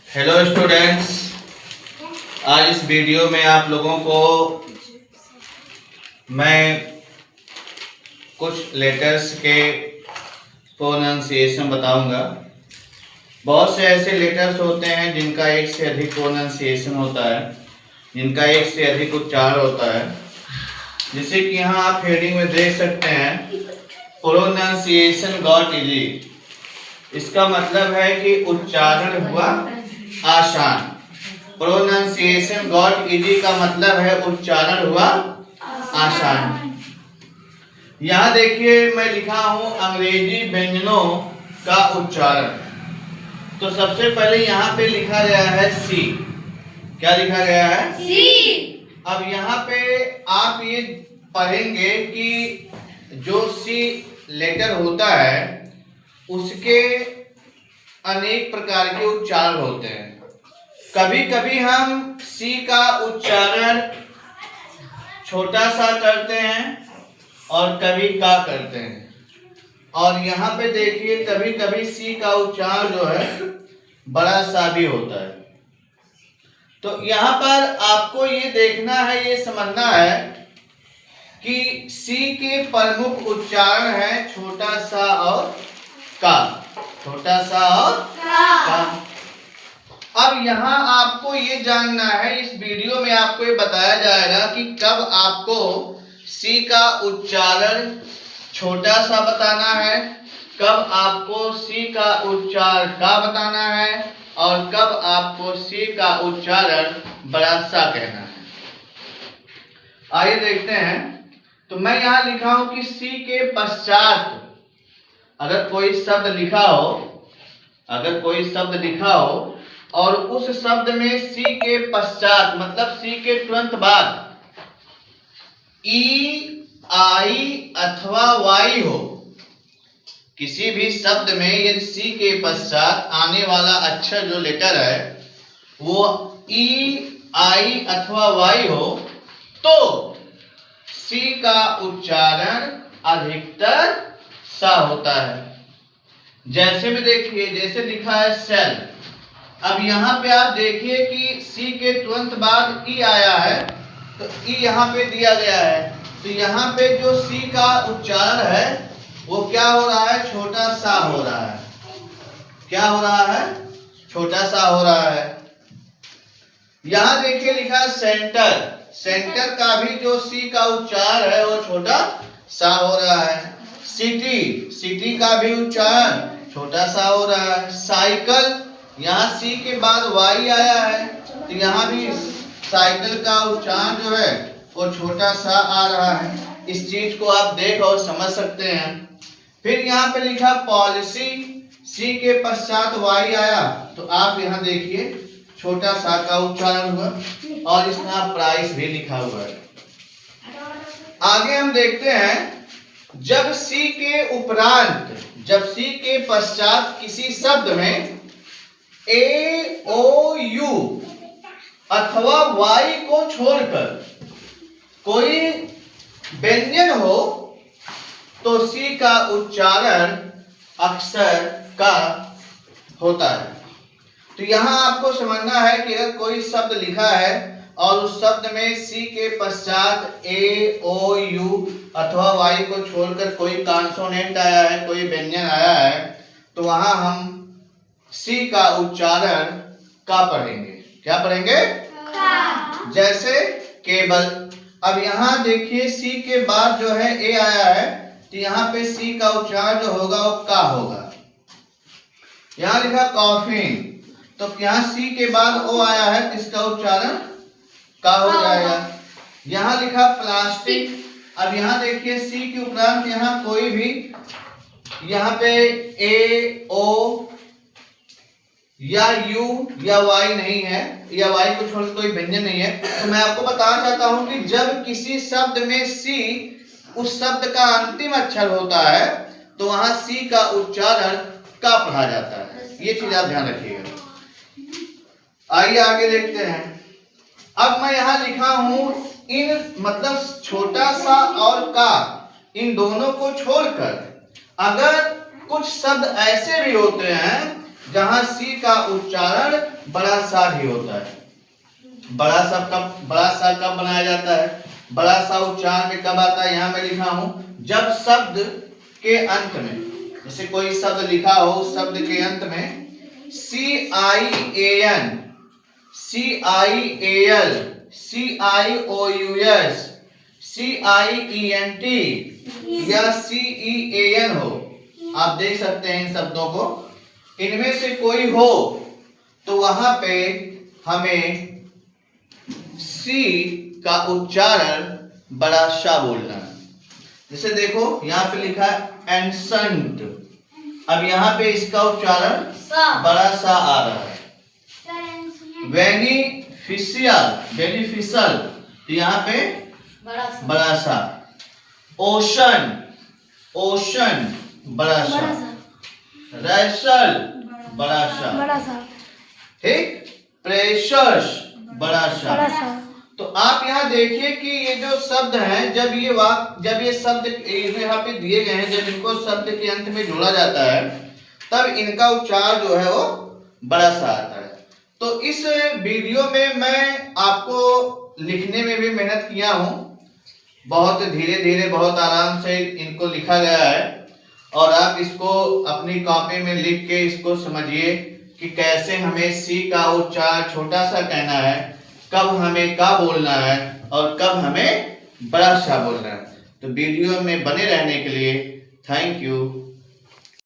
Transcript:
Hello students, आज इस video में आप लोगों को मैं कुछ लेटर्स के प्रोनाउंसिएशन बताऊंगा। बहुत से ऐसे लेटर्स होते हैं जिनका एक से अधिक प्रोनाउंसिएशन होता है, जिनका एक से अधिक उच्चारण होता है। जैसे कि यहाँ आप हेडिंग में देख सकते हैं, प्रोनाउंसिएशन गॉट इजी। इसका मतलब है कि उच्चारण हुआ आसान। प्रोनाउंसिएशन गॉट इजी का मतलब है उच्चारण हुआ आसान। यहाँ देखिए मैं लिखा हूं अंग्रेजी व्यंजनों का उच्चारण। तो सबसे पहले यहाँ पे लिखा गया है सी। क्या लिखा गया है? सी। अब यहाँ पे आप ये पढ़ेंगे कि जो सी लेटर होता है उसके अनेक प्रकार के उच्चारण होते हैं। कभी कभी हम सी का उच्चारण छोटा सा करते हैं और कभी का करते हैं। और यहाँ पे देखिए कभी कभी सी का उच्चारण जो है बड़ा सा भी होता है। तो यहाँ पर आपको ये देखना है, ये समझना है कि सी के प्रमुख उच्चारण है छोटा सा और का। छोटा सा और का। अब यहाँ आपको ये जानना है, इस वीडियो में आपको ये बताया जाएगा कि कब आपको सी का उच्चारण छोटा सा बताना है, कब आपको सी का उच्चारण का बताना है और कब आपको सी का उच्चारण बड़ा सा कहना है। आइए देखते हैं। तो मैं यहाँ लिखा हूं कि सी के पश्चात अगर कोई शब्द लिखा हो, और उस शब्द में सी के पश्चात मतलब सी के तुरंत बाद ई, आई अथवा वाई हो, किसी भी शब्द में यदि सी के पश्चात आने वाला अक्षर जो लेटर है वो ई, आई अथवा वाई हो, तो सी का उच्चारण अधिकतर सा होता है। जैसे में देखिए, जैसे लिखा है सेल। अब यहाँ पे आप देखिए कि सी के तुरंत बाद ई आया है, तो ई यहाँ पे दिया गया है। तो यहाँ पे जो सी का उच्चारण है वो क्या हो रहा है? छोटा सा हो रहा है। क्या हो रहा है? छोटा सा हो रहा है। यहाँ देखिए लिखा है सेंटर। सेंटर का भी जो सी का उच्चारण है वो छोटा सा हो रहा है। सिटी, सिटी का भी उच्चारण छोटा सा हो रहा है। साइकिल, यहाँ सी के बाद वाई आया है, तो यहाँ भी साइकिल का उच्चारण जो है वो छोटा सा आ रहा है। इस चीज को आप देख और समझ सकते हैं। फिर यहाँ पे लिखा पॉलिसी, सी के पश्चात वाई आया, तो आप यहाँ देखिए छोटा सा का उच्चारण हुआ और इसका प्राइस भी लिखा हुआ है। आगे हम देखते हैं, जब सी के उपरांत, जब सी के पश्चात किसी शब्द में ए, ओ, यू अथवा वाई को छोड़कर कोई व्यंजन हो तो सी का उच्चारण अक्सर का होता है। तो यहाँ आपको समझना है कि अगर कोई शब्द लिखा है और उस शब्द में सी के पश्चात ए, ओ, यू अथवा वाई को छोड़कर कोई कॉन्सोनेंट आया है, कोई व्यंजन आया है, तो वहां हम सी का उच्चारण का पढ़ेंगे। क्या पढ़ेंगे? का। जैसे केबल। अब यहाँ देखिए सी के बाद जो है ए आया है, तो यहाँ पे सी का उच्चारण जो होगा वो का होगा। यहाँ लिखा कॉफिन, तो यहाँ सी के बाद ओ आया है तो इसका उच्चारण का हो जाएगा। यहाँ लिखा प्लास्टिक। अब यहाँ देखिए सी के उपरांत यहाँ कोई भी, यहाँ पे ए, ओ या यू या वाई नहीं है, या वाई को छोड़ कोई व्यंजन नहीं है। तो मैं आपको बताना चाहता हूं कि जब किसी शब्द में सी उस शब्द का अंतिम अक्षर होता है तो वहां सी का उच्चारण का पढ़ा जाता है। ये चीज आप ध्यान रखिएगा। आइए आगे देखते हैं। अब मैं यहां लिखा हूं इन मतलब छोटा सा और का, इन दोनों को छोड़कर अगर कुछ शब्द ऐसे भी होते हैं जहां सी का उच्चारण बड़ा सा भी होता है। बड़ा सा कब बनाया जाता है? बड़ा सा उच्चारण में कब आता है? यहां मैं लिखा हूं, जब शब्द के अंत में, जैसे कोई शब्द लिखा हो, उस शब्द के अंत में CIAN, CIAL, CIOUS, CIENT या CEAN हो। आप देख सकते हैं इन शब्दों को, इनमें से कोई हो तो वहां पे हमें सी का उच्चारण बड़ा सा बोलना है। जैसे देखो यहाँ पे लिखा है एंसेंट, अब यहाँ पे इसका उच्चारण बड़ा सा आ रहा है। बेनिफिशियल, तो यहाँ पे बड़ा सा। ओशन, बड़ा सा। रैशल, बड़ा सा। ठीक। प्रेशस, बड़ा सा। तो आप यहाँ देखिए कि ये जो शब्द हैं, जब ये शब्द यहाँ पे दिए गए हैं, जब इनको शब्द के अंत में जोड़ा जाता है, तब इनका उच्चार जो है वो बड़ा सा आता है। तो इस वीडियो में मैं आपको लिखने में भी मेहनत किया हूँ, बहुत धीरे धीरे, बहुत आराम से इनको लिखा गया है, और आप इसको अपनी कॉपी में लिख के इसको समझिए कि कैसे हमें सी का उच्चार छोटा सा कहना है, कब हमें का बोलना है और कब हमें बड़ा सा बोलना है। तो वीडियो में बने रहने के लिए थैंक यू।